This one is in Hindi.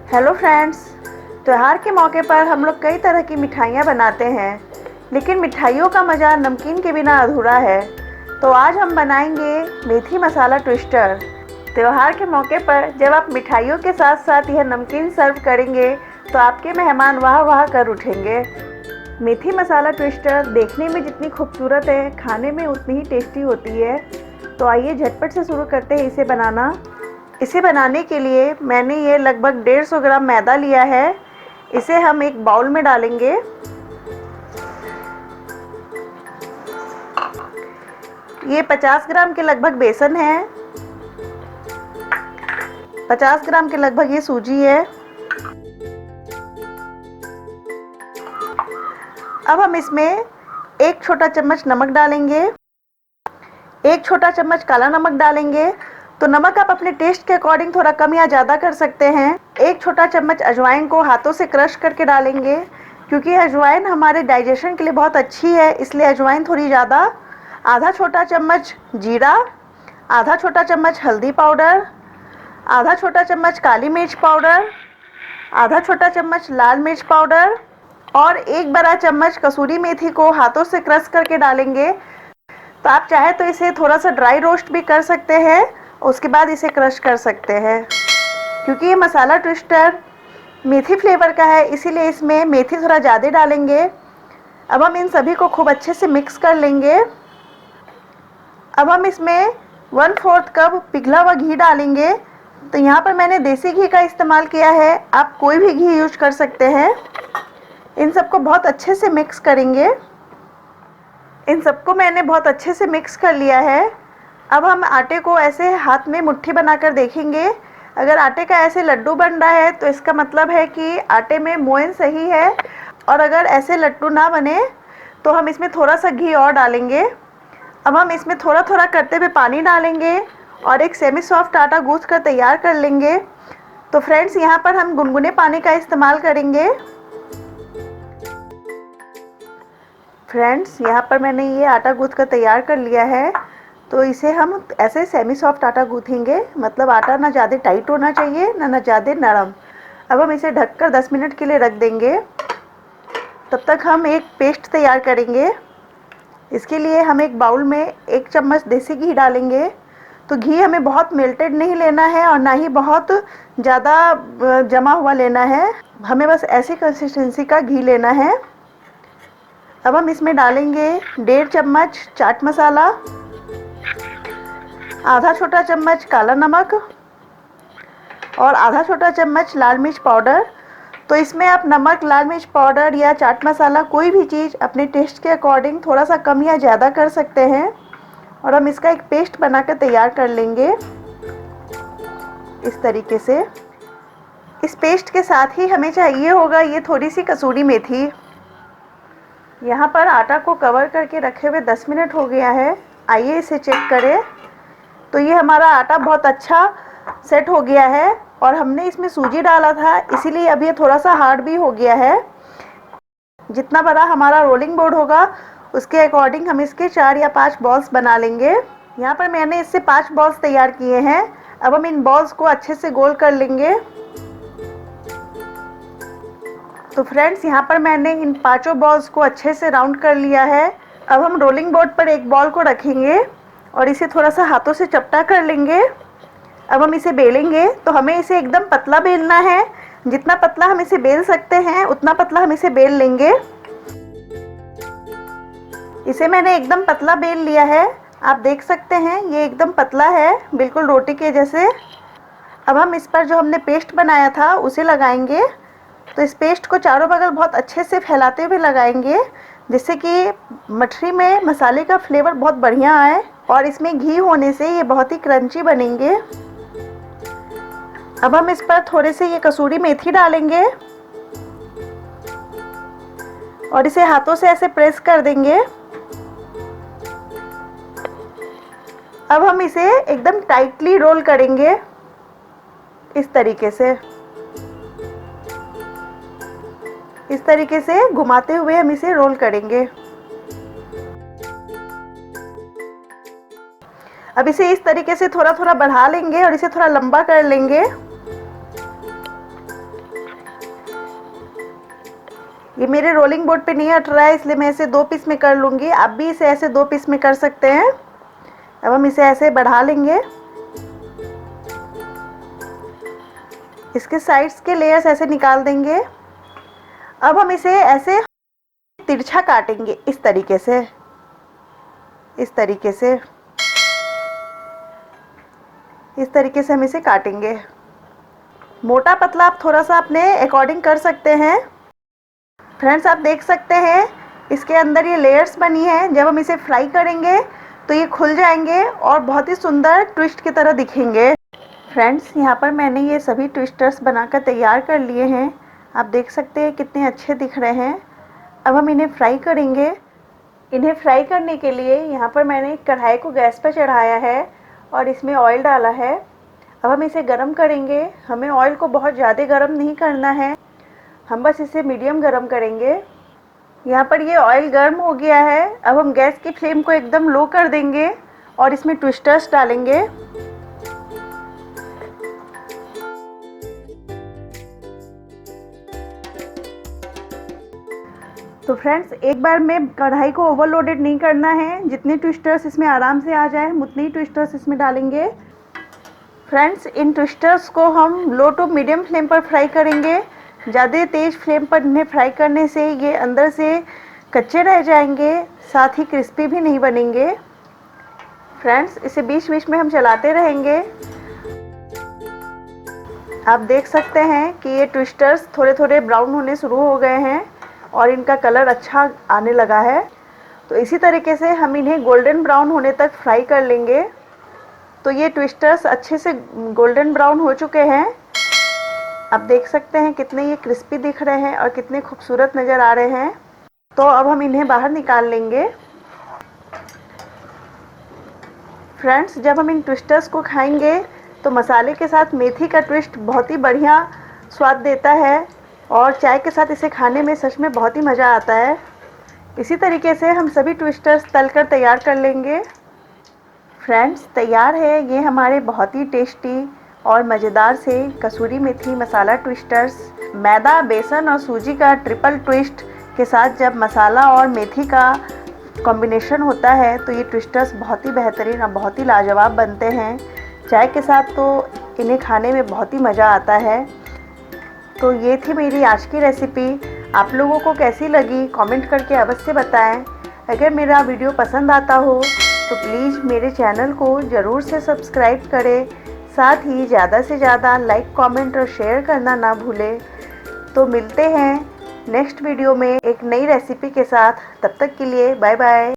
Hello friends. त्योहार के मौके पर हम लोग कई तरह की मिठाइयाँ बनाते हैं, लेकिन मिठाइयों का मज़ा नमकीन के बिना अधूरा है। तो आज हम बनाएंगे मेथी मसाला ट्विस्टर। त्योहार के मौके पर जब आप मिठाइयों के साथ साथ यह नमकीन सर्व करेंगे तो आपके मेहमान वाह वाह कर उठेंगे। मेथी मसाला ट्विस्टर देखने में जितनी खूबसूरत है, खाने में उतनी ही टेस्टी होती है। तो आइए झटपट से शुरू करते हैं इसे बनाना। इसे बनाने के लिए मैंने ये लगभग 150 ग्राम मैदा लिया है। इसे हम एक बाउल में डालेंगे। ये 50 ग्राम के लगभग बेसन है। 50 ग्राम के लगभग ये सूजी है। अब हम इसमें एक छोटा चम्मच नमक डालेंगे। एक छोटा चम्मच काला नमक डालेंगे। तो नमक आप अपने टेस्ट के अकॉर्डिंग थोड़ा कम या ज़्यादा कर सकते हैं। एक छोटा चम्मच अजवाइन को हाथों से क्रश करके डालेंगे, क्योंकि अजवाइन हमारे डाइजेशन के लिए बहुत अच्छी है, इसलिए अजवाइन थोड़ी ज़्यादा। आधा छोटा चम्मच जीरा, आधा छोटा चम्मच हल्दी पाउडर, आधा छोटा चम्मच काली मिर्च पाउडर, आधा छोटा चम्मच लाल मिर्च पाउडर और एक बड़ा चम्मच कसूरी मेथी को हाथों से क्रश करके डालेंगे। तो आप चाहे तो इसे थोड़ा सा ड्राई रोस्ट भी कर सकते हैं, उसके बाद इसे क्रश कर सकते हैं। क्योंकि ये मसाला ट्विस्टर मेथी फ्लेवर का है, इसीलिए इसमें मेथी थोड़ा ज़्यादा डालेंगे। अब हम इन सभी को खूब अच्छे से मिक्स कर लेंगे। अब हम इसमें 1/4 कप पिघला हुआ घी डालेंगे। तो यहाँ पर मैंने देसी घी का इस्तेमाल किया है, आप कोई भी घी यूज कर सकते हैं। इन सबको बहुत अच्छे से मिक्स करेंगे। इन सबको मैंने बहुत अच्छे से मिक्स कर लिया है। अब हम आटे को ऐसे हाथ में मुट्ठी बनाकर देखेंगे। अगर आटे का ऐसे लड्डू बन रहा है तो इसका मतलब है कि आटे में मोयन सही है, और अगर ऐसे लड्डू ना बने तो हम इसमें थोड़ा सा घी और डालेंगे। अब हम इसमें थोड़ा थोड़ा करते हुए पानी डालेंगे और एक सेमी सॉफ्ट आटा गूँथ कर तैयार कर लेंगे। तो फ्रेंड्स, यहाँ पर हम गुनगुने पानी का इस्तेमाल करेंगे। फ्रेंड्स, यहाँ पर मैंने ये आटा गूँथ कर तैयार कर लिया है। तो इसे हम ऐसे सेमी सॉफ्ट आटा गूँथेंगे, मतलब आटा ना ज़्यादा टाइट होना चाहिए ना ज़्यादा नरम। अब हम इसे ढककर 10 मिनट के लिए रख देंगे। तब तक हम एक पेस्ट तैयार करेंगे। इसके लिए हम एक बाउल में 1 चम्मच देसी घी डालेंगे। तो घी हमें बहुत मेल्टेड नहीं लेना है और ना ही बहुत ज़्यादा जमा हुआ लेना है, हमें बस ऐसी कंसिस्टेंसी का घी लेना है। अब हम इसमें डालेंगे 1.5 चम्मच चाट मसाला, आधा छोटा चम्मच काला नमक और आधा छोटा चम्मच लाल मिर्च पाउडर। तो इसमें आप नमक, लाल मिर्च पाउडर या चाट मसाला कोई भी चीज़ अपने टेस्ट के अकॉर्डिंग थोड़ा सा कम या ज़्यादा कर सकते हैं। और हम इसका एक पेस्ट बनाकर तैयार कर लेंगे इस तरीके से। इस पेस्ट के साथ ही हमें चाहिए होगा ये थोड़ी सी कसूरी मेथी। यहाँ पर आटा को कवर करके रखे हुए 10 मिनट हो गया है। आइए इसे चेक करें। तो ये हमारा आटा बहुत अच्छा सेट हो गया है और हमने इसमें सूजी डाला था, इसीलिए अब ये थोड़ा सा हार्ड भी हो गया है। जितना बड़ा हमारा रोलिंग बोर्ड होगा उसके अकॉर्डिंग हम इसके 4 या 5 बॉल्स बना लेंगे। यहाँ पर मैंने इससे 5 बॉल्स तैयार किए हैं। अब हम इन बॉल्स को अच्छे से गोल कर लेंगे। तो फ्रेंड्स, यहाँ पर मैंने इन 5 बॉल्स को अच्छे से राउंड कर लिया है। अब हम रोलिंग बोर्ड पर एक बॉल को रखेंगे और इसे थोड़ा सा हाथों से चपटा कर लेंगे। अब हम इसे बेलेंगे। तो हमें इसे एकदम पतला बेलना है। जितना पतला हम इसे बेल सकते हैं उतना पतला हम इसे बेल लेंगे। इसे मैंने एकदम पतला बेल लिया है, आप देख सकते हैं ये एकदम पतला है, बिल्कुल रोटी के जैसे। अब हम इस पर जो हमने पेस्ट बनाया था उसे लगाएंगे। तो इस पेस्ट को चारों बगल बहुत अच्छे से फैलाते हुए लगाएंगे, जिससे कि मठरी में मसाले का फ्लेवर बहुत बढ़िया आए और इसमें घी होने से ये बहुत ही क्रंची बनेंगे। अब हम इस पर थोड़े से ये कसूरी मेथी डालेंगे और इसे हाथों से ऐसे प्रेस कर देंगे। अब हम इसे एकदम टाइटली रोल करेंगे इस तरीके से। इस तरीके से घुमाते हुए हम इसे रोल करेंगे। अब इसे इस तरीके से थोड़ा थोड़ा बढ़ा लेंगे और इसे थोड़ा लंबा कर लेंगे। ये मेरे रोलिंग बोर्ड पे नहीं हट रहा है, इसलिए मैं इसे 2 पीस में कर लूँगी। आप भी इसे ऐसे 2 पीस में कर सकते हैं। अब हम इसे ऐसे बढ़ा लेंगे। इसके साइड्स के लेयर्स ऐसे निकाल देंगे। अब हम इसे ऐसे तिरछा काटेंगे, इस तरीके से, इस तरीके से, इस तरीके से हम इसे काटेंगे। मोटा पतला आप थोड़ा सा अपने अकॉर्डिंग कर सकते हैं। फ्रेंड्स, आप देख सकते हैं इसके अंदर ये लेयर्स बनी है। जब हम इसे फ्राई करेंगे तो ये खुल जाएंगे और बहुत ही सुंदर ट्विस्ट की तरह दिखेंगे। फ्रेंड्स, यहाँ पर मैंने ये सभी ट्विस्टर्स बनाकर तैयार कर लिए हैं। आप देख सकते हैं कितने अच्छे दिख रहे हैं। अब हम इन्हें फ्राई करेंगे। इन्हें फ्राई करने के लिए यहाँ पर मैंने एक कढ़ाई को गैस पर चढ़ाया है और इसमें ऑयल डाला है। अब हम इसे गरम करेंगे। हमें ऑयल को बहुत ज़्यादा गरम नहीं करना है, हम बस इसे मीडियम गरम करेंगे। यहाँ पर ये ऑयल गर्म हो गया है। अब हम गैस की फ्लेम को एकदम लो कर देंगे और इसमें ट्विस्टर्स डालेंगे। तो फ्रेंड्स, एक बार में कढ़ाई को ओवरलोडेड नहीं करना है। जितने ट्विस्टर्स इसमें आराम से आ जाए हम उतने ही ट्विस्टर्स इसमें डालेंगे। फ्रेंड्स, इन ट्विस्टर्स को हम लो टू मीडियम फ्लेम पर फ्राई करेंगे। ज़्यादा तेज़ फ्लेम पर इन्हें फ्राई करने से ये अंदर से कच्चे रह जाएंगे, साथ ही क्रिस्पी भी नहीं बनेंगे। फ्रेंड्स, इसे बीच बीच में हम चलाते रहेंगे। आप देख सकते हैं कि ये ट्विस्टर्स थोड़े थोड़े ब्राउन होने शुरू हो गए हैं और इनका कलर अच्छा आने लगा है। तो इसी तरीके से हम इन्हें गोल्डन ब्राउन होने तक फ्राई कर लेंगे। तो ये ट्विस्टर्स अच्छे से गोल्डन ब्राउन हो चुके हैं। आप देख सकते हैं कितने ये क्रिस्पी दिख रहे हैं और कितने खूबसूरत नज़र आ रहे हैं। तो अब हम इन्हें बाहर निकाल लेंगे। फ्रेंड्स, जब हम इन ट्विस्टर्स को खाएंगे तो मसाले के साथ मेथी का ट्विस्ट बहुत ही बढ़िया स्वाद देता है और चाय के साथ इसे खाने में सच में बहुत ही मज़ा आता है। इसी तरीके से हम सभी ट्विस्टर्स तलकर तैयार कर लेंगे। फ्रेंड्स, तैयार है ये हमारे बहुत ही टेस्टी और मज़ेदार से कसूरी मेथी मसाला ट्विस्टर्स। मैदा, बेसन और सूजी का ट्रिपल ट्विस्ट के साथ जब मसाला और मेथी का कॉम्बिनेशन होता है तो ये ट्विस्टर्स बहुत ही बेहतरीन और बहुत ही लाजवाब बनते हैं। चाय के साथ तो इन्हें खाने में बहुत ही मज़ा आता है। तो ये थी मेरी आज की रेसिपी। आप लोगों को कैसी लगी कमेंट करके अवश्य बताएं। अगर मेरा वीडियो पसंद आता हो तो प्लीज़ मेरे चैनल को ज़रूर से सब्सक्राइब करें। साथ ही ज़्यादा से ज़्यादा लाइक, कमेंट और शेयर करना ना भूलें। तो मिलते हैं नेक्स्ट वीडियो में एक नई रेसिपी के साथ। तब तक के लिए बाय बाय।